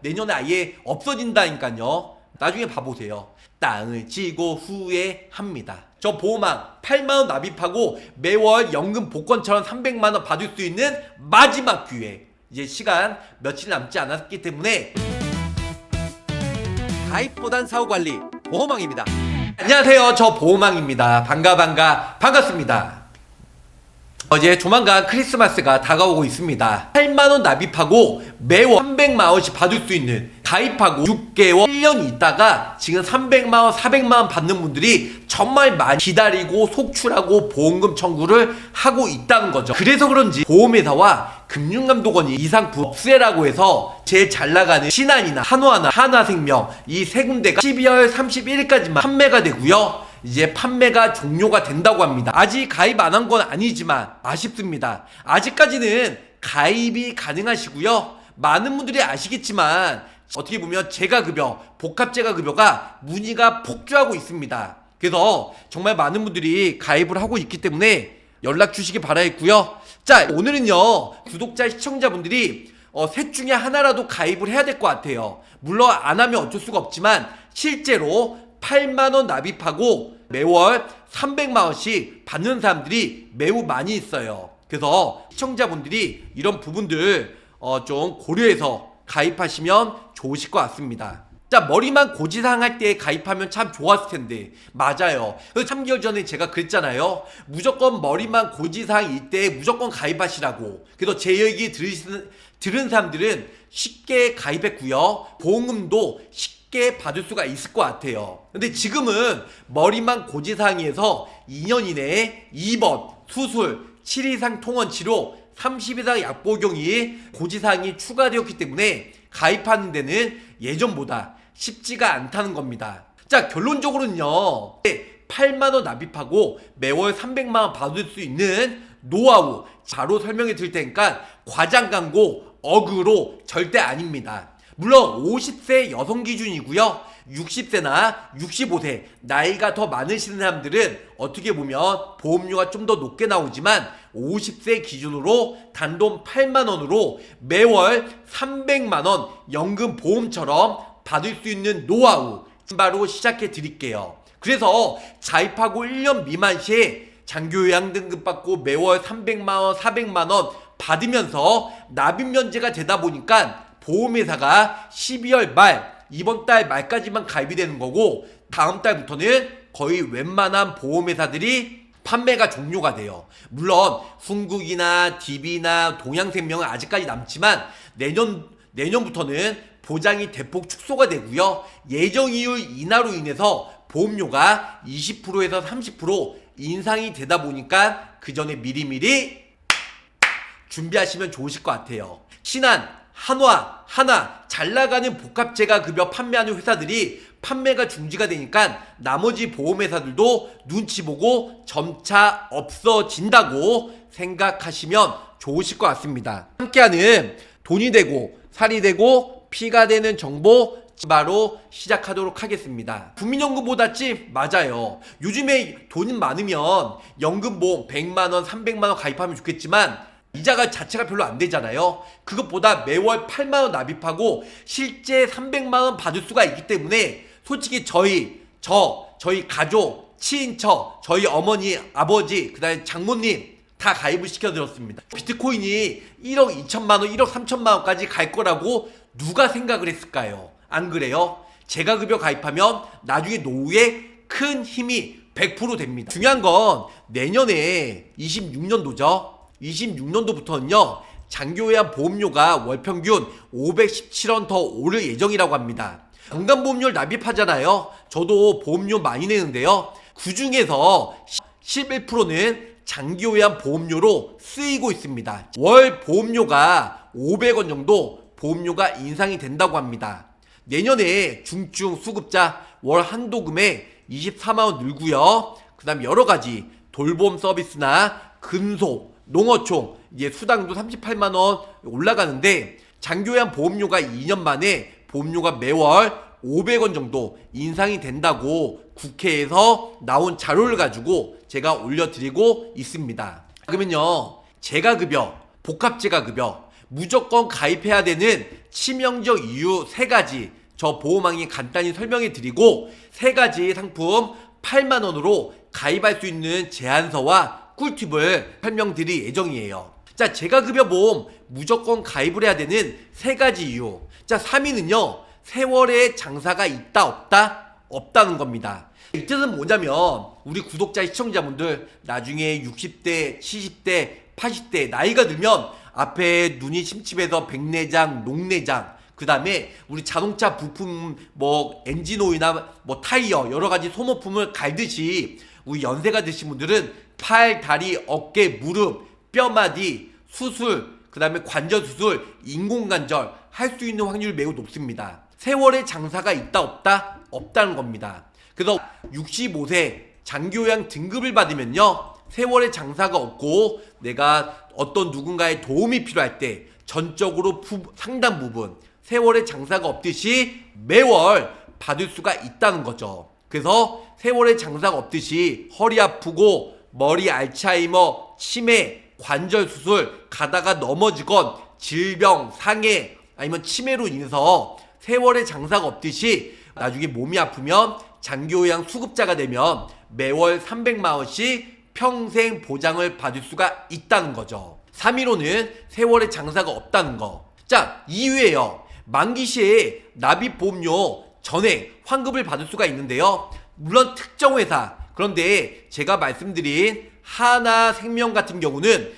내년에 아예 없어진다니까요. 나중에 봐보세요. 땅을 치고 후회합니다. 저 보호망 8만원 납입하고 매월 연금 복권처럼 300만원 받을 수 있는 마지막 기회. 이제 시간 며칠 남지 않았기 때문에 가입보단 사후관리 보호망입니다. 안녕하세요, 저 보호망입니다. 반갑습니다. 이제 조만간 크리스마스가 다가오고 있습니다. 8만원 납입하고 매월 300만원씩 받을 수 있는, 가입하고 6개월 1년 있다가 지금 300만원 400만원 받는 분들이 정말 많이 기다리고 속출하고 보험금 청구를 하고 있다는 거죠. 그래서 그런지 보험회사와 금융감독원이 이 상품 없애라고 해서 제일 잘 나가는 신한이나 한화나 한화생명 이 세 군데가 12월 31일까지만 판매가 되고요. 이제 판매가 종료가 된다고 합니다. 아직 가입 안 한 건 아니지만 아쉽습니다. 아직까지는 가입이 가능하시고요. 많은 분들이 아시겠지만 어떻게 보면 재가급여, 복합재가급여가 문의가 폭주하고 있습니다. 그래서 정말 많은 분들이 가입을 하고 있기 때문에 연락 주시기 바라겠고요. 자, 오늘은요, 구독자 시청자분들이 셋 중에 하나라도 가입을 해야 될 것 같아요. 물론 안 하면 어쩔 수가 없지만 실제로 8만원 납입하고 매월 300만원씩 받는 사람들이 매우 많이 있어요. 그래서 시청자분들이 이런 부분들 좀 고려해서 가입하시면 좋으실 것 같습니다. 자, 머리만 고지사항 할 때 가입하면 참 좋았을 텐데. 맞아요. 3개월 전에 제가 그랬잖아요. 무조건 머리만 고지사항일 때 무조건 가입하시라고. 그래서 제 얘기 들은 사람들은 쉽게 가입했고요. 보험금도 쉽게 받을 수가 있을 것 같아요. 근데 지금은 머리만 고지사항에서 2년 이내에 입원, 수술, 7일 이상 통원 치료, 30일 이상 약 복용이 고지사항이 추가되었기 때문에 가입하는 데는 예전보다 쉽지가 않다는 겁니다. 자, 결론적으로는요, 8만원 납입하고 매월 300만원 받을 수 있는 노하우 바로 설명해 드릴 테니까 과장 광고, 어그로 절대 아닙니다. 물론 50세 여성 기준이고요. 60세나 65세 나이가 더 많으신 사람들은 어떻게 보면 보험료가 좀 더 높게 나오지만 50세 기준으로 단돈 8만원으로 매월 300만원 연금 보험처럼 받을 수 있는 노하우 바로 시작해 드릴게요. 그래서 가입하고 1년 미만 시에 장교요양 등급 받고 매월 300만원 400만원 받으면서 납입 면제가 되다 보니까 보험회사가 12월 말, 이번 달 말까지만 가입이 되는 거고 다음 달부터는 거의 웬만한 보험회사들이 판매가 종료가 돼요. 물론 훈국이나 DB나 동양생명은 아직까지 남지만 내년부터는 보장이 대폭 축소가 되고요. 예정이율 인하로 인해서 보험료가 20%에서 30% 인상이 되다 보니까 그 전에 미리미리 준비하시면 좋으실 것 같아요. 신한, 한화, 하나 잘 나가는 복합재가급여 판매하는 회사들이 판매가 중지가 되니까 나머지 보험회사들도 눈치 보고 점차 없어진다고 생각하시면 좋으실 것 같습니다. 함께하는 돈이 되고 살이 되고 피가 되는 정보 바로 시작하도록 하겠습니다. 국민연금보다 찐 맞아요. 요즘에 돈 많으면 연금보험 100만원, 300만원 가입하면 좋겠지만 이자가 자체가 별로 안 되잖아요. 그것보다 매월 8만원 납입하고 실제 300만원 받을 수가 있기 때문에 솔직히 저희 가족, 친인척, 저희 어머니, 아버지, 그 다음에 장모님 다 가입을 시켜드렸습니다. 비트코인이 1억 2천만원, 1억 3천만원까지 갈 거라고 누가 생각을 했을까요? 안 그래요? 재가급여 가입하면 나중에 노후에 큰 힘이 100% 됩니다. 중요한 건 내년에 26년도죠. 26년도부터는요, 장기요양 보험료가 월평균 517원 더 오를 예정이라고 합니다. 건강보험료를 납입하잖아요. 저도 보험료 많이 내는데요. 그 중에서 11%는 장기요양 보험료로 쓰이고 있습니다. 월 보험료가 500원 정도 보험료가 인상이 된다고 합니다. 내년에 중증 수급자 월 한도금에 24만원 늘고요. 그 다음 여러가지 돌봄 서비스나 근속, 농어촌 이제 수당도 38만원 올라가는데 장교양 보험료가 2년 만에 보험료가 매월 500원 정도 인상이 된다고 국회에서 나온 자료를 가지고 제가 올려드리고 있습니다. 그러면요, 재가급여, 복합재가급여 무조건 가입해야 되는 치명적 이유 3가지 저 보호망이 간단히 설명해 드리고 3가지 상품 8만원으로 가입할 수 있는 제안서와 꿀팁을 설명드릴 예정이에요. 자, 제가급여 보험 무조건 가입을 해야 되는 3가지 이유. 자, 3위는요, 세월의 장사가 있다 없다? 없다는 겁니다. 이 뜻은 뭐냐면 우리 구독자 시청자분들 나중에 60대 70대 80대 나이가 들면 앞에 눈이 침침해서 백내장 녹내장 그 다음에 우리 자동차 부품 뭐 엔진오일이나 뭐 타이어 여러가지 소모품을 갈듯이 우리 연세가 드신 분들은 팔, 다리, 어깨, 무릎, 뼈마디 수술 그 다음에 관절 수술, 인공관절 할 수 있는 확률이 매우 높습니다. 세월의 장사가 있다 없다? 없다는 겁니다. 그래서 65세 장기요양 등급을 받으면요, 세월의 장사가 없고 내가 어떤 누군가의 도움이 필요할 때 전적으로 상당 부분 세월의 장사가 없듯이 매월 받을 수가 있다는 거죠. 그래서 세월의 장사가 없듯이 허리 아프고 머리 알츠하이머, 치매, 관절 수술 가다가 넘어지건 질병, 상해 아니면 치매로 인해서 세월의 장사가 없듯이 나중에 몸이 아프면 장기요양 수급자가 되면 매월 300만원씩 평생 보장을 받을 수가 있다는 거죠. 3위로는 세월의 장사가 없다는 거. 자, 2위에요. 만기 시에 납입보험료 전액 환급을 받을 수가 있는데요. 물론 특정 회사, 그런데 제가 말씀드린 하나생명 같은 경우는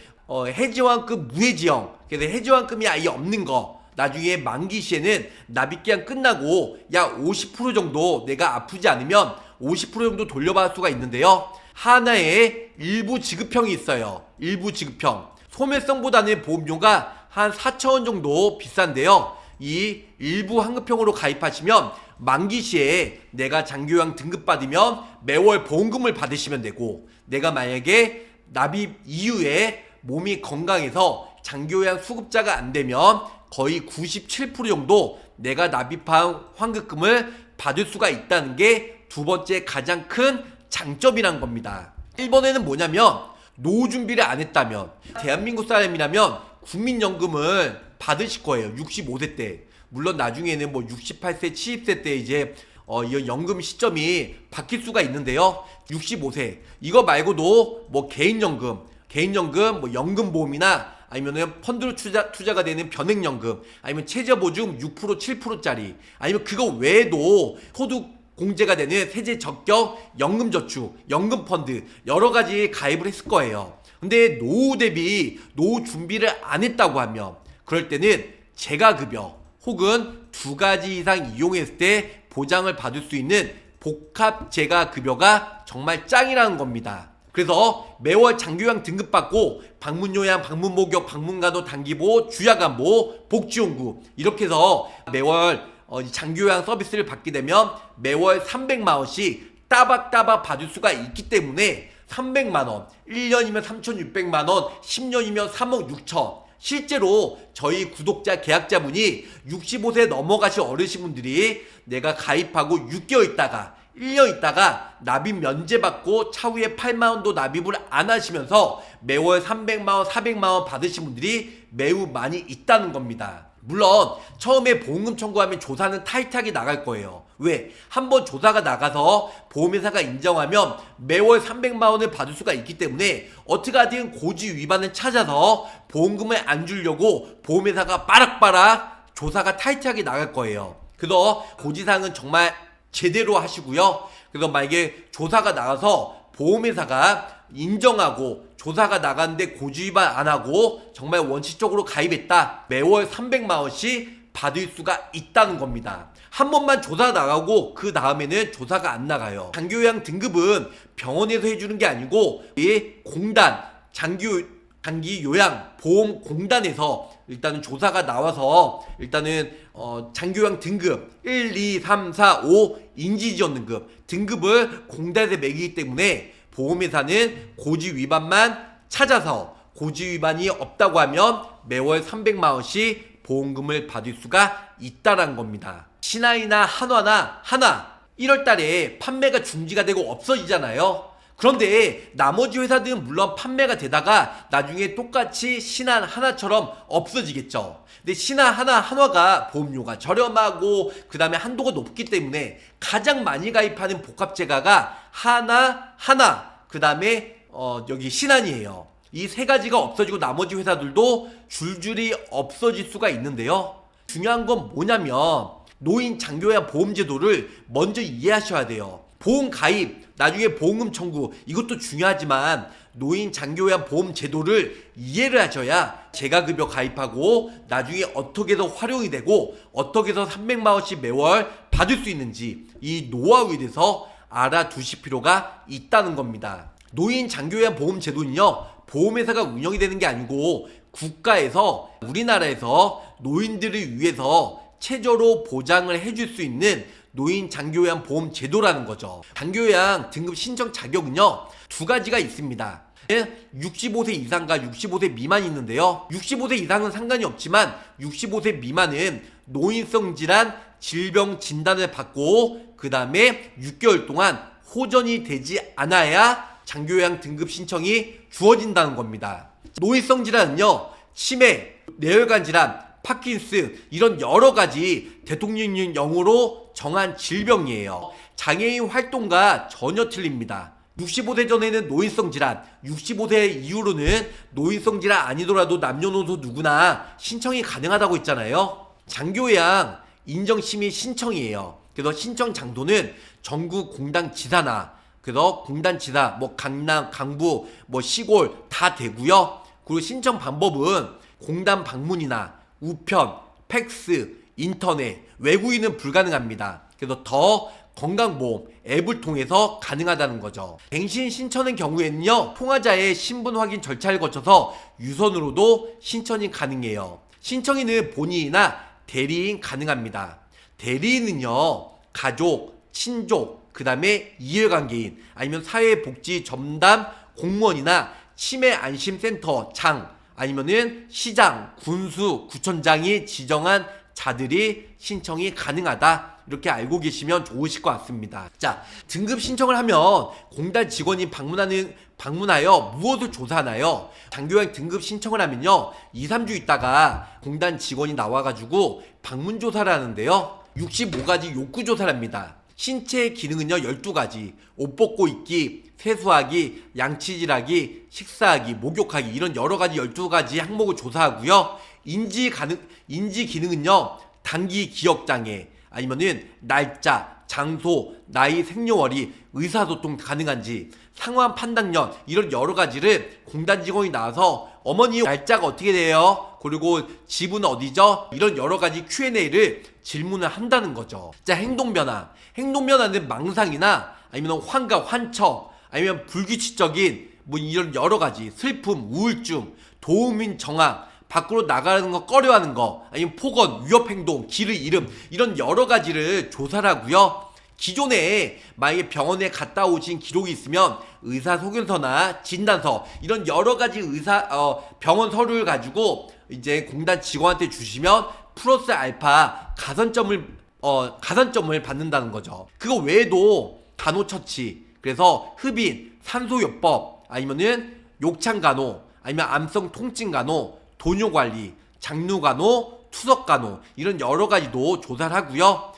해지환급 무해지형, 그래서 해지환급이 아예 없는 거, 나중에 만기 시에는 납입기한 끝나고 약 50% 정도 내가 아프지 않으면 50% 정도 돌려받을 수가 있는데요. 하나의 일부 지급형이 있어요. 일부 지급형. 소멸성보다는 보험료가 한 4,000원 정도 비싼데요. 이 일부 환급형으로 가입하시면 만기 시에 내가 장기요양 등급받으면 매월 보험금을 받으시면 되고, 내가 만약에 납입 이후에 몸이 건강해서 장기요양 수급자가 안 되면 거의 97% 정도 내가 납입한 환급금을 받을 수가 있다는 게 두 번째 가장 큰 장점이란 겁니다. 1번에는 뭐냐면 노후 준비를 안 했다면, 대한민국 사람이라면 국민연금을 받으실 거예요. 65세 때. 물론 나중에는 뭐 68세, 70세 때 이제 이 연금 시점이 바뀔 수가 있는데요. 65세 이거 말고도 뭐 개인연금 뭐 연금보험이나 아니면은 펀드로 투자가 되는 변액연금, 아니면 최저보증 6% 7%짜리, 아니면 그거 외에도 소득 공제가 되는 세제 적격 연금저축, 연금펀드 여러가지 가입을 했을 거예요. 근데 노후 대비 노후 준비를 안 했다고 하면 그럴 때는 재가급여 혹은 2가지 이상 이용했을 때 보장을 받을 수 있는 복합 재가급여가 정말 짱이라는 겁니다. 그래서 매월 장기요양 등급받고 방문요양, 방문목욕, 방문간호, 단기보호, 주야간보, 복지용구 이렇게 해서 매월 장기요양 서비스를 받게 되면 매월 300만원씩 따박따박 받을 수가 있기 때문에 300만원, 1년이면 3,600만원, 10년이면 3억 6천. 실제로 저희 구독자 계약자분이 65세 넘어가신 어르신분들이 내가 가입하고 6개월 있다가 1년 있다가 납입 면제받고 차후에 8만원도 납입을 안 하시면서 매월 300만원, 400만원 받으신 분들이 매우 많이 있다는 겁니다. 물론 처음에 보험금 청구하면 조사는 타이트하게 나갈 거예요. 왜? 한번 조사가 나가서 보험회사가 인정하면 매월 300만원을 받을 수가 있기 때문에 어떻게든 고지 위반을 찾아서 보험금을 안 주려고 보험회사가 빠락빠락 조사가 타이트하게 나갈 거예요. 그래서 고지사항은 정말 제대로 하시고요. 그래서 만약에 조사가 나가서 보험회사가 인정하고 조사가 나갔는데 고지 위반 안 하고 정말 원칙적으로 가입했다, 매월 300만원씩 받을 수가 있다는 겁니다. 한 번만 조사 나가고 그 다음에는 조사가 안 나가요. 장기요양 등급은 병원에서 해주는 게 아니고 이 공단, 장기요양보험공단에서 일단은 조사가 나와서 일단은 장기요양 등급 1, 2, 3, 4, 5 인지지원등급 등급을 공단에서 매기기 때문에 보험회사는 고지 위반만 찾아서 고지 위반이 없다고 하면 매월 300만원씩 보험금을 받을 수가 있다는 겁니다. 신한이나 한화나 하나 1월달에 판매가 중지가 되고 없어지잖아요. 그런데 나머지 회사들은 물론 판매가 되다가 나중에 똑같이 신한 하나처럼 없어지겠죠. 근데 신한 한화가 보험료가 저렴하고 그 다음에 한도가 높기 때문에 가장 많이 가입하는 복합제가가 하나 그 다음에 여기 신한이에요. 이 세 가지가 없어지고 나머지 회사들도 줄줄이 없어질 수가 있는데요. 중요한 건 뭐냐면 노인 장기요양 보험제도를 먼저 이해하셔야 돼요. 보험 가입, 나중에 보험금 청구, 이것도 중요하지만 노인 장기요양 보험 제도를 이해를 하셔야 재가급여 가입하고 나중에 어떻게 해서 활용이 되고 어떻게 해서 300만 원씩 매월 받을 수 있는지 이 노하우에 대해서 알아두실 필요가 있다는 겁니다. 노인 장기요양 보험 제도는요, 보험회사가 운영이 되는 게 아니고 국가에서 우리나라에서 노인들을 위해서 최저로 보장을 해줄 수 있는 노인 장기요양 보험 제도라는 거죠. 장기요양 등급 신청 자격은요, 두 가지가 있습니다. 65세 이상과 65세 미만이 있는데요. 65세 이상은 상관이 없지만 65세 미만은 노인성 질환 질병 진단을 받고 그 다음에 6개월 동안 호전이 되지 않아야 장기요양 등급 신청이 주어진다는 겁니다. 노인성 질환은요, 치매, 뇌혈관 질환, 파킨슨 이런 여러가지 대통령령으로 정한 질병이에요. 장애인 활동과 전혀 틀립니다. 65세 전에는 노인성 질환, 65세 이후로는 노인성 질환 아니더라도 남녀노소 누구나 신청이 가능하다고 했잖아요. 장기요양 인정심의 신청이에요. 그래서 신청 장소는 전국 공단지사나 그래서 공단지사, 강남, 강부, 시골 다 되고요. 그리고 신청 방법은 공단 방문이나 우편, 팩스, 인터넷, 외국인은 불가능합니다. 그래서 더 건강보험 앱을 통해서 가능하다는 거죠. 갱신 신청의 경우에는요, 통화자의 신분 확인 절차를 거쳐서 유선으로도 신청이 가능해요. 신청인은 본인이나 대리인 가능합니다. 대리인은요, 가족, 친족, 그 다음에 이해관계인 아니면 사회복지 전담 공무원이나 치매 안심센터 장 아니면은 시장, 군수, 구청장이 지정한 자들이 신청이 가능하다. 이렇게 알고 계시면 좋으실 것 같습니다. 자, 등급 신청을 하면 공단 직원이 방문하여 무엇을 조사하나요? 장기요양 등급 신청을 하면요, 2, 3주 있다가 공단 직원이 나와가지고 방문 조사를 하는데요, 65가지 욕구 조사를 합니다. 신체 기능은요, 12가지. 옷 벗고 입기, 세수하기, 양치질하기, 식사하기, 목욕하기 이런 여러가지 12가지 항목을 조사하고요. 인지 기능은요, 단기 기억장애 아니면은 날짜, 장소, 나이, 생년월일, 의사소통 가능한지, 상환 판단년 이런 여러가지를 공단 직원이 나와서 어머니 날짜가 어떻게 돼요? 그리고 집은 어디죠? 이런 여러가지 Q&A를 질문을 한다는 거죠. 자, 행동변화. 행동변화는 망상이나 아니면 환각, 환청 아니면 불규칙적인 이런 여러가지 슬픔, 우울증, 도우민 정황, 밖으로 나가는 거 꺼려하는 거 아니면 폭언, 위협행동, 길을 잃음 이런 여러가지를 조사를 하고요. 기존에 만약에 병원에 갔다 오신 기록이 있으면 의사소견서나 진단서 이런 여러가지 병원 서류를 가지고 이제 공단 직원한테 주시면 플러스 알파 가산점을 받는다는 거죠. 그거 외에도 간호처치, 그래서 흡인, 산소요법 아니면은 욕창간호 아니면 암성 통증간호, 돈요관리, 장류간호, 투석간호 이런 여러가지도 조사를 하고요.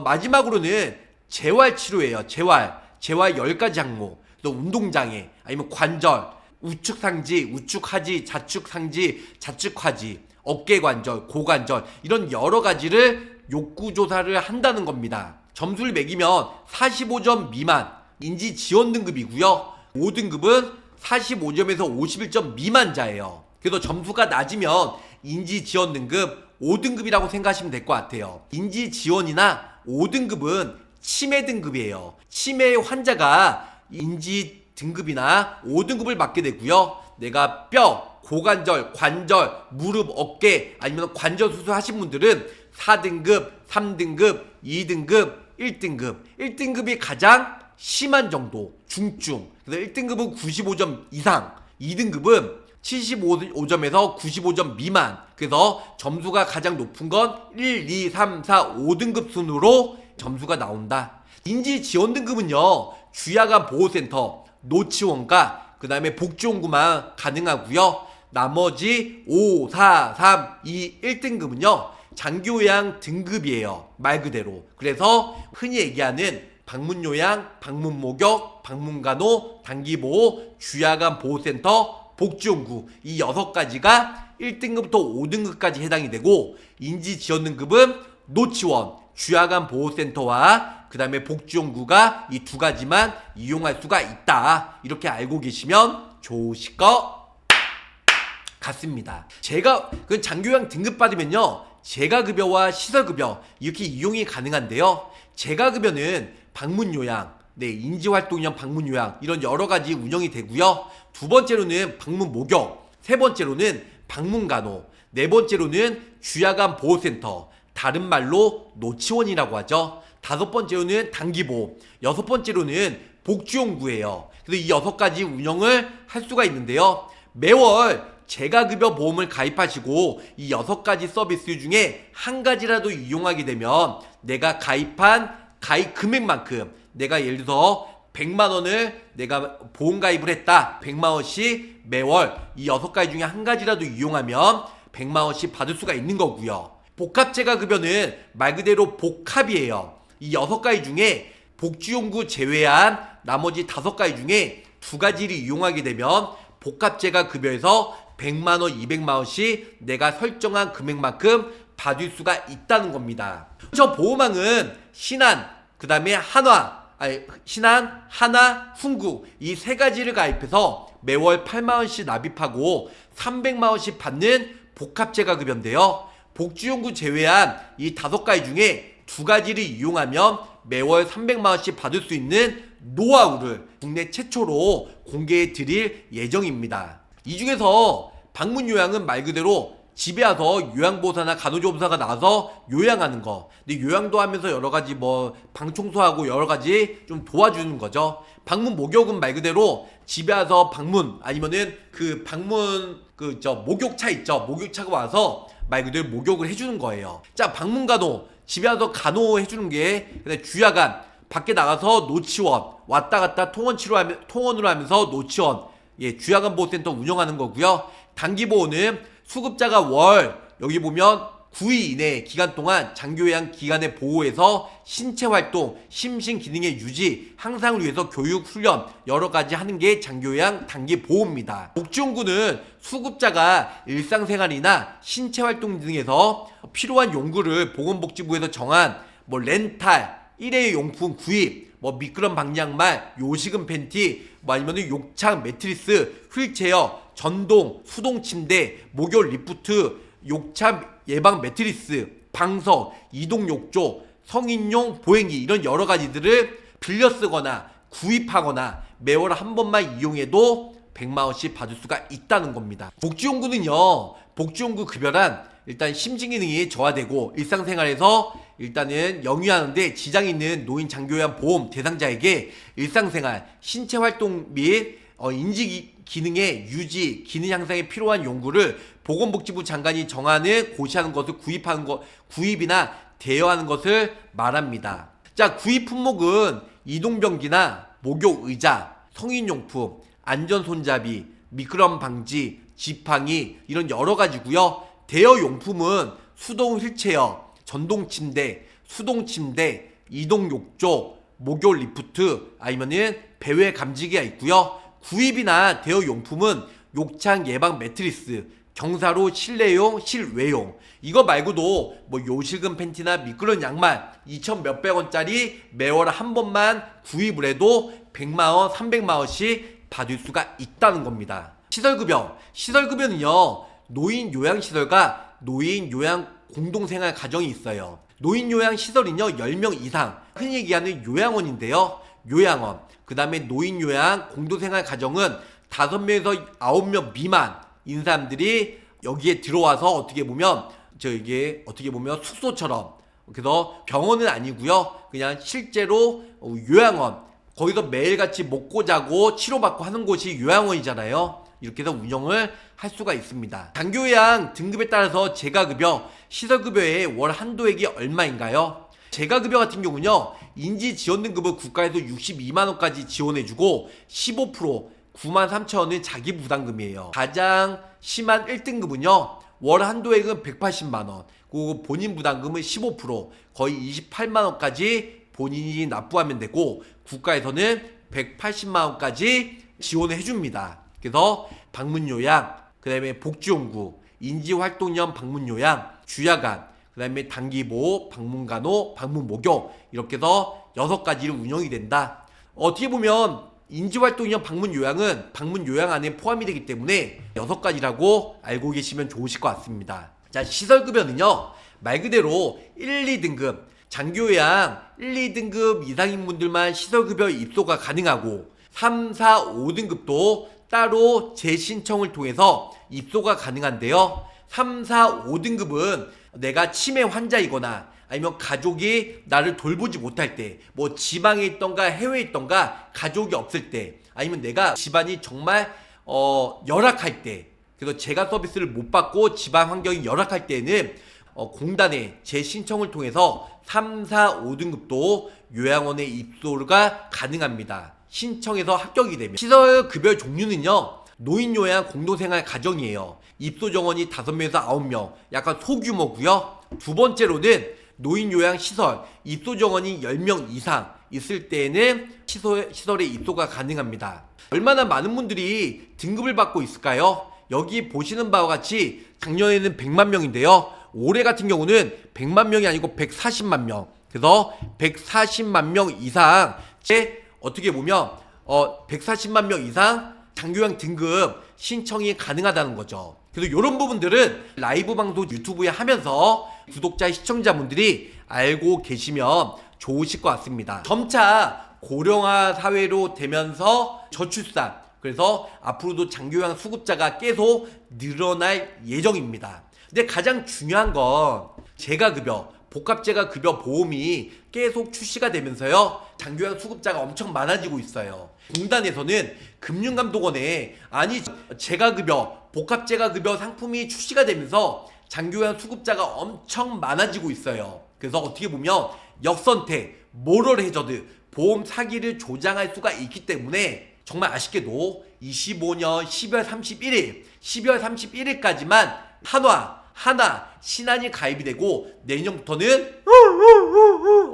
마지막으로는 재활치료예요. 재활 10가지 항목, 또 운동장애 아니면 관절, 우측상지, 우측하지, 좌측상지, 좌측하지, 어깨관절, 고관절 이런 여러가지를 욕구조사를 한다는 겁니다. 점수를 매기면 45점 미만 인지지원 등급이고요. 5등급은 45점에서 51점 미만자예요. 그래서 점수가 낮으면 인지지원 등급 5등급이라고 생각하시면 될 것 같아요. 인지지원이나 5등급은 치매 등급이에요. 치매 환자가 인지 등급이나 5등급을 받게 되고요. 내가 뼈, 고관절, 관절, 무릎, 어깨 아니면 관절 수술하신 분들은 4등급, 3등급, 2등급, 1등급. 1등급이 가장 심한 정도, 중증. 그래서 1등급은 95점 이상, 2등급은 75점에서 95점 미만. 그래서 점수가 가장 높은 건 1, 2, 3, 4, 5등급 순으로 점수가 나온다. 인지지원 등급은요, 주야간 보호센터, 노치원과 그 다음에 복지원구만 가능하고요. 나머지 5, 4, 3, 2, 1등급은요 장기요양 등급이에요. 말 그대로. 그래서 흔히 얘기하는 방문요양, 방문목욕, 방문간호, 단기보호, 주야간보호센터, 복지원구 이 6가지가 1등급부터 5등급까지 해당이 되고, 인지지원등급은 노치원, 주야간보호센터와 그 다음에 복지원구가 이 2가지만 이용할 수가 있다. 이렇게 알고 계시면 좋으실 것 같습니다. 제가 그 장기요양 등급 받으면요 재가급여와 시설급여 이렇게 이용이 가능한데요, 재가급여는 방문요양, 인지활동형 방문요양 이런 여러가지 운영이 되고요, 2번째로는 방문목욕, 3번째로는 방문간호, 4번째로는 주야간보호센터, 다른 말로 노치원이라고 하죠. 5번째로는 단기보호, 6번째로는 복지원구예요. 그래서 이 6가지 운영을 할 수가 있는데요, 매월 재가급여 보험을 가입하시고 이 6가지 서비스 중에 한 가지라도 이용하게 되면 내가 가입한 가입 금액만큼, 내가 예를 들어서 100만원을 내가 보험 가입을 했다. 100만원씩 매월 이 6가지 중에 한 가지라도 이용하면 100만원씩 받을 수가 있는 거고요. 복합재가급여는 말 그대로 복합이에요. 이 6가지 중에 복지원구 제외한 나머지 5가지 중에 2가지를 이용하게 되면 복합재가급여에서 100만원, 200만원씩 내가 설정한 금액만큼 받을 수가 있다는 겁니다. 저 보험왕은 신한, 그 다음에 신한, 하나, 훈구 이 3가지를 가입해서 매월 8만원씩 납입하고 300만원씩 받는 복합재가급여인데요, 복지원구 제외한 이 5가지 중에 2가지를 이용하면 매월 300만원씩 받을 수 있는 노하우를 국내 최초로 공개해 드릴 예정입니다. 이 중에서 방문요양은 말 그대로 집에 와서 요양보호사나 간호조무사가 나와서 요양하는 거. 근데 요양도 하면서 여러가지 방 청소하고 여러가지 좀 도와주는 거죠. 방문 목욕은 말 그대로 집에 와서 방문, 아니면은 그 방문 목욕차 있죠. 목욕차가 와서 말 그대로 목욕을 해주는 거예요. 자, 방문간호, 집에 와서 간호해주는 게, 주야간 밖에 나가서 노치원 왔다 갔다 통원으로 하면서 노치원, 주야간보호센터 운영하는 거고요. 단기보호는 수급자가 월 여기 보면 9일 이내 기간 동안 장기요양 기간에 보호해서 신체활동, 심신기능의 유지, 향상을 위해서 교육, 훈련 여러가지 하는 게 장기요양 단기보호입니다. 복지원구는 수급자가 일상생활이나 신체활동 등에서 필요한 용구를 보건복지부에서 정한 렌탈, 일회용 용품 구입, 미끄럼 방향말, 요식은 팬티, 아니면 욕창 매트리스, 휠체어, 전동, 수동 침대, 목욕 리프트, 욕창 예방 매트리스, 방석, 이동 욕조, 성인용 보행기 이런 여러 가지들을 빌려 쓰거나 구입하거나 매월 한 번만 이용해도 100만원씩 받을 수가 있다는 겁니다. 복지원구는요, 복지원구 급여란 일단 심신기능이 저하되고 일상생활에서 일단은 영유하는데 지장이 있는 노인 장기요양 보험 대상자에게 일상생활, 신체활동 및 인지기능의 유지, 기능 향상에 필요한 용구를 보건복지부 장관이 정하는 고시하는 것을 구입이나 대여하는 것을 말합니다. 자, 구입 품목은 이동변기나 목욕의자, 성인용품, 안전손잡이, 미끄럼 방지, 지팡이 이런 여러 가지고요. 대여 용품은 수동 휠체어, 전동 침대, 수동 침대, 이동 욕조, 목욕 리프트 아니면은 배회 감지기가 있고요. 구입이나 대여 용품은 욕창 예방 매트리스, 경사로 실내용, 실외용 이거 말고도 요실금 팬티나 미끄러운 양말 2천 몇백 원짜리 매월 한 번만 구입을 해도 100만원, 300만원씩 받을 수가 있다는 겁니다. 시설급여는요, 노인 요양시설과 노인 요양 공동생활 가정이 있어요. 노인 요양 시설은요 10명 이상, 흔히 얘기하는 요양원인데요. 요양원, 그 다음에 노인 요양 공동생활 가정은 5명에서 9명 미만인 사람들이 여기에 들어와서 어떻게 보면 숙소처럼, 그래서 병원은 아니고요, 그냥 실제로 요양원, 거기서 매일같이 먹고 자고 치료받고 하는 곳이 요양원이잖아요. 이렇게 해서 운영을 할 수가 있습니다. 장기요양 등급에 따라서 재가급여, 시설급여의 월 한도액이 얼마인가요? 재가급여 같은 경우는요, 인지 지원 등급은 국가에서 62만원까지 지원해주고 15% 93,000원은 자기 부담금이에요. 가장 심한 1등급은요 월 한도액은 180만원, 그리고 본인 부담금은 15% 거의 28만원까지 본인이 납부하면 되고 국가에서는 180만원까지 지원을 해줍니다. 그래서 방문요양, 그 다음에 복지용구, 인지활동형 방문요양, 주야간, 그 다음에 단기보호, 방문간호, 방문목욕 이렇게 해서 6가지로 운영이 된다. 어떻게 보면 인지활동형 방문요양은 방문요양 안에 포함이 되기 때문에 6가지라고 알고 계시면 좋으실 것 같습니다. 자, 시설급여는요 말 그대로 1, 2등급 장교요양 1, 2등급 이상인 분들만 시설급여 입소가 가능하고 3, 4, 5등급도 따로 재신청을 통해서 입소가 가능한데요. 3, 4, 5등급은 내가 치매 환자이거나 아니면 가족이 나를 돌보지 못할 때, 뭐 지방에 있던가 해외에 있던가 가족이 없을 때, 아니면 내가 집안이 정말 열악할 때, 그래서 재가 서비스를 못 받고 집안 환경이 열악할 때는 공단에 재신청을 통해서 3, 4, 5등급도 요양원에 입소가 가능합니다. 신청해서 합격이 되면. 시설급여 종류는요 노인요양 공동생활 가정이에요. 입소 정원이 5명에서 9명, 약간 소규모고요. 두 번째로는 노인요양 시설, 입소 정원이 10명 이상 있을 때에는 시설에 입소가 가능합니다. 얼마나 많은 분들이 등급을 받고 있을까요? 여기 보시는 바와 같이 작년에는 100만 명인데요. 올해 같은 경우는 100만 명이 아니고 140만 명. 그래서 140만 명 이상, 어떻게 보면 140만 명 이상 장교양 등급 신청이 가능하다는 거죠. 그래서 이런 부분들은 라이브 방송 유튜브에 하면서 구독자 시청자분들이 알고 계시면 좋으실 것 같습니다. 점차 고령화 사회로 되면서 저출산, 그래서 앞으로도 장교양 수급자가 계속 늘어날 예정입니다. 근데 가장 중요한 건 재가급여, 복합재가급여 보험이 계속 출시가 되면서요 장교양 수급자가 엄청 많아지고 있어요. 공단에서는 금융감독원에 재가급여, 복합재가급여 상품이 출시가 되면서 장교양 수급자가 엄청 많아지고 있어요. 그래서 어떻게 보면 역선택, 모럴 해저드, 보험 사기를 조장할 수가 있기 때문에 정말 아쉽게도 25년 12월 31일까지만 하나 신한이 가입이 되고 내년부터는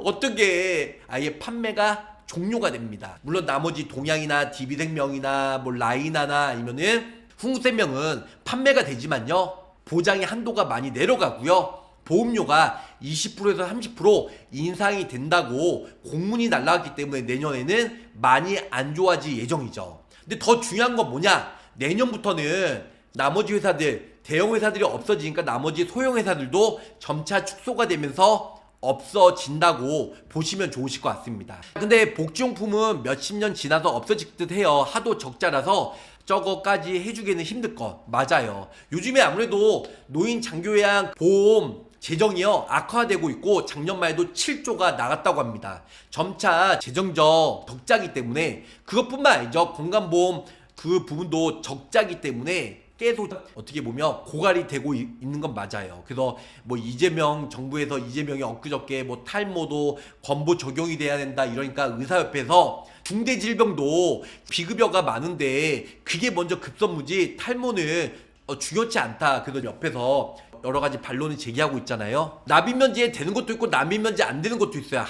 어떻게 아예 판매가 종료가 됩니다. 물론 나머지 동양이나 DB생명이나 뭐 라이나나 아니면은 흥국생명은 판매가 되지만요 보장의 한도가 많이 내려가고요 보험료가 20%에서 30% 인상이 된다고 공문이 날라왔기 때문에 내년에는 많이 안 좋아질 예정이죠. 근데 더 중요한 건 뭐냐, 내년부터는 나머지 회사들, 대형 회사들이 없어지니까 나머지 소형 회사들도 점차 축소가 되면서 없어진다고 보시면 좋으실 것 같습니다. 근데 복지용품은 몇십 년 지나서 없어질 듯 해요. 하도 적자라서 저거까지 해주기는 힘들 것 맞아요. 요즘에 아무래도 노인 장교양 보험 재정이요 악화되고 있고 작년만 해도 7조가 나갔다고 합니다. 점차 재정적 적자기 때문에, 그것뿐만 아니죠, 건강보험 그 부분도 적자기 때문에 계속 어떻게 보면 고갈이 되고 있는 건 맞아요. 그래서 뭐 이재명 정부에서 이재명이 엊그저께 뭐 탈모도 권고 적용이 돼야 된다 이러니까 의사협회에서 중대질병도 비급여가 많은데 그게 먼저 급선무지 탈모는 중요치 않다. 그래서 옆에서 여러 가지 반론을 제기하고 있잖아요. 납입면제 되는 것도 있고 납입면제 안 되는 것도 있어요.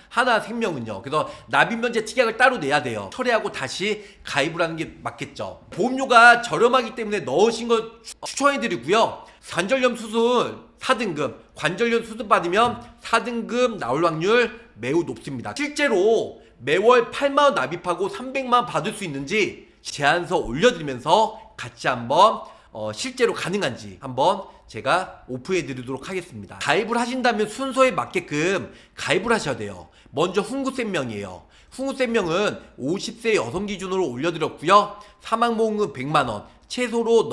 하나생명은요. 그래서 납입면제 특약을 따로 내야 돼요. 철회하고 다시 가입을 하는 게 맞겠죠. 보험료가 저렴하기 때문에 넣으신 거 추천해드리고요. 관절염 수술 4등급, 관절염 수술 받으면 4등급 나올 확률 매우 높습니다. 실제로 매월 8만원 납입하고 300만원 받을 수 있는지 제안서 올려드리면서 같이 한번 실제로 가능한지 한번 제가 오프해 드리도록 하겠습니다. 가입을 하신다면 순서에 맞게끔 가입을 하셔야 돼요. 먼저 흥국생명이에요. 흥국생명은 50세 여성 기준으로 올려드렸고요. 사망보험금 100만원 최소로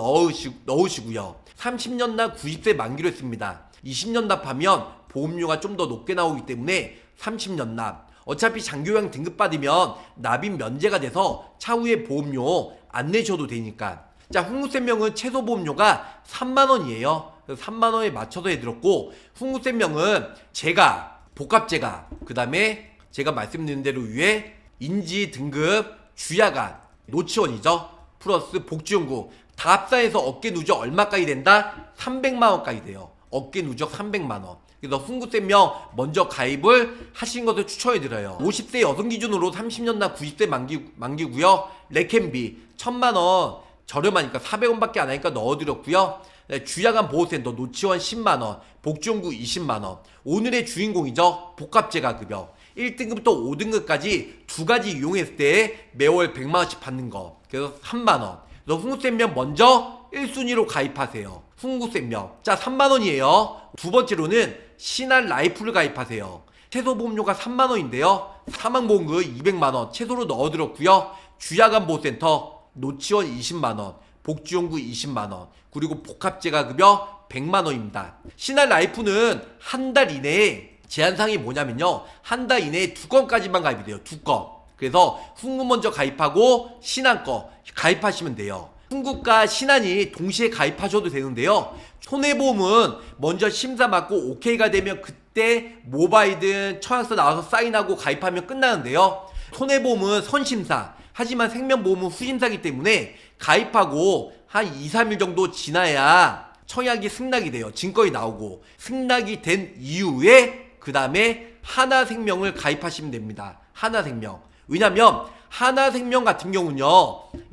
넣으시고요. 30년 납 90세 만기로 했습니다. 20년 납하면 보험료가 좀 더 높게 나오기 때문에 30년 납. 어차피 장교양 등급 받으면 납입 면제가 돼서 차후에 보험료 안 내셔도 되니까. 자, 흥국생명은 최소 보험료가 3만원이에요. 3만원에 맞춰서 해드렸고, 흥국생명은 재가, 복합재가, 그 다음에 제가 말씀드린 대로 위에 인지 등급 주야간 노치원이죠. 플러스 복지연구 다 합산해서 어깨 누적 얼마까지 된다? 300만원까지 돼요. 어깨 누적 300만원. 그래서 훈구쌤명 먼저 가입을 하신 것을 추천해드려요. 50세 여성 기준으로 30년나 90세 만기고요. 레캔비 1000만원 저렴하니까 400원밖에 안 하니까 넣어드렸고요. 주야간 보호센터 노치원 10만원, 복지연구 20만원. 오늘의 주인공이죠. 복합재가급여 1등급부터 5등급까지 두 가지 이용했을 때 매월 100만원씩 받는 거. 그래서 3만원. 그래서 훈구쌤명 먼저 1순위로 가입하세요. 훈구쌤명. 자, 3만원이에요. 두 번째로는 신한 라이프를 가입하세요. 최소보험료가 3만원인데요. 사망보험금 200만원 최소로 넣어드렸고요. 주야간 보호센터 노치원 20만원, 복지연구 20만원, 그리고 복합재가급여 100만원입니다. 신한 라이프는 한 달 이내에 제한사항이 뭐냐면요. 한 달 이내에 2건까지만 가입이 돼요. 2건. 그래서 훈구 먼저 가입하고 신한 거 가입하시면 돼요. 훈구과 신한이 동시에 가입하셔도 되는데요. 손해보험은 먼저 심사 받고 오케이가 되면 그때 모바이든 청약서 나와서 사인하고 가입하면 끝나는데요. 손해보험은 선심사, 하지만 생명보험은 후심사이기 때문에 가입하고 한 2, 3일 정도 지나야 청약이 승낙이 돼요. 증권이 나오고 승낙이 된 이후에 그 다음에 하나생명을 가입하시면 됩니다. 하나생명. 왜냐면 하나생명 같은 경우는요,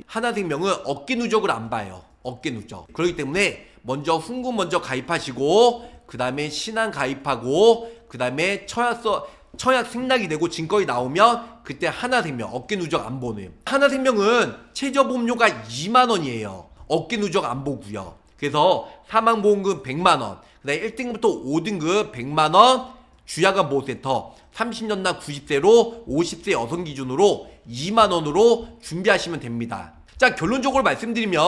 하나생명은 어깨 누적을 안 봐요. 어깨 누적. 그렇기 때문에 먼저 훈구 먼저 가입하시고 그 다음에 신한 가입하고 그 다음에 청약 승낙이 되고 증권이 나오면 그때 하나생명 어깨 누적 안 보는. 하나생명은 최저보험료가 2만원이에요. 어깨 누적 안 보고요. 그래서 사망보험금 100만원, 그 다음에 1등급부터 5등급 100만원, 주야간 보호센터 30년나 90세로 50세 여성 기준으로 2만원으로 준비하시면 됩니다. 자, 결론적으로 말씀드리면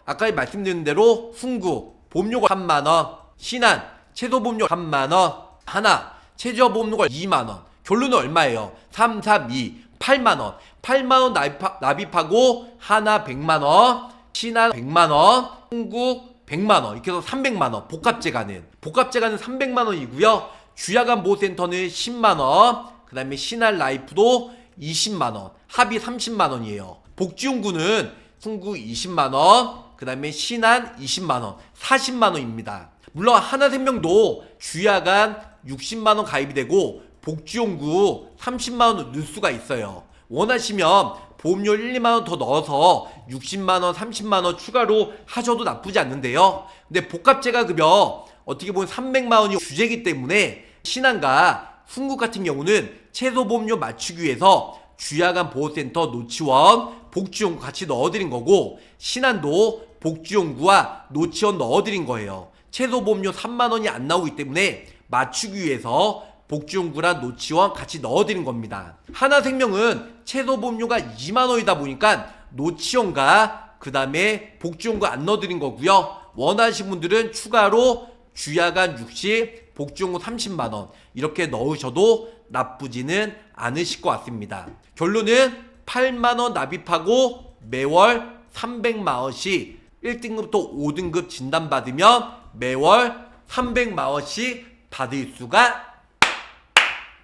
아까 말씀드린 대로 훈구 보험료가 3만원, 신한 최소보험료 3만원, 하나 최저보험료가 2만원. 결론은 얼마예요? 3, 3, 2, 8만원. 8만원 납입하고 하나 100만원, 신한 100만원, 훈구 100만원. 이렇게 해서 300만원. 복합재가는 300만원이고요. 주야간 보호센터는 10만원, 그 다음에 신한 라이프도 20만원, 합이 30만원이에요. 복지연구는 훈구 20만원, 그 다음에 신한 20만원, 40만원입니다. 물론 하나생명도 주야간 60만원 가입이 되고 복지연구 30만원 넣을 수가 있어요. 원하시면 보험료 1, 2만원 더 넣어서 60만원, 30만원 추가로 하셔도 나쁘지 않는데요. 근데 복합재가급여 어떻게 보면 300만원이 주제이기 때문에 신한과 훈구 같은 경우는 최소보험료 맞추기 위해서 주야간 보호센터 노치원 복지연구 같이 넣어드린 거고, 신한도 복지연구와 노치원 넣어드린 거예요. 최소보험료 3만원이 안 나오기 때문에 맞추기 위해서 복지연구랑 노치원 같이 넣어드린 겁니다. 하나생명은 최소보험료가 2만원이다 보니까 노치원과 그 다음에 복지연구 안 넣어드린 거고요. 원하시는 분들은 추가로 주야간 60, 복지연구 30만원 이렇게 넣으셔도 나쁘지는 않으실 것 같습니다. 결론은 8만원 납입하고 매월 300만원씩 1등급부터 5등급 진단받으면 매월 300만원씩 받을 수가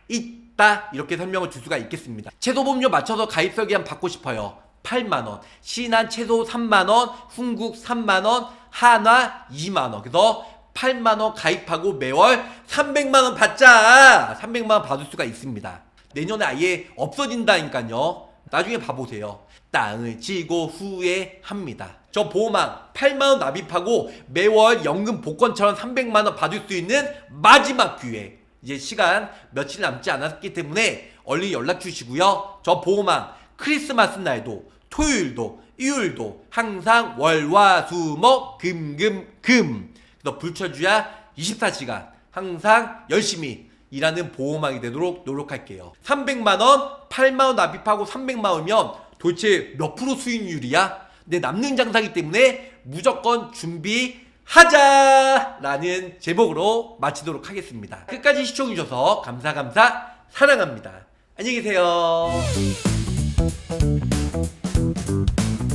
있다. 이렇게 설명을 줄 수가 있겠습니다. 최소보험료 맞춰서 가입 설계한 받고 싶어요. 8만원, 신한 최소 3만원, 훈국 3만원, 한화 2만원. 그래서 8만원 가입하고 매월 300만원 받자. 300만원 받을 수가 있습니다. 내년에 아예 없어진다니까요. 나중에 봐보세요. 땅을 치고 후회합니다. 저 보호망 8만원 납입하고 매월 연금 복권처럼 300만원 받을 수 있는 마지막 기회. 이제 시간 며칠 남지 않았기 때문에 얼른 연락 주시고요. 저 보호망 크리스마스 날도 토요일도 일요일도 항상 월화수목 금금금. 그래서 불철주야 24시간 항상 열심히 일하는 보호망이 되도록 노력할게요. 300만원 8만원 납입하고 300만원이면 도대체 몇 프로 수익률이야? 근데 남는 장사기 때문에 무조건 준비하자 라는 제목으로 마치도록 하겠습니다. 끝까지 시청해주셔서 감사 사랑합니다. 안녕히 계세요.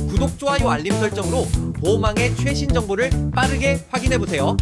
구독, 좋아요, 알림 설정으로 보호망의 최신 정보를 빠르게 확인해보세요.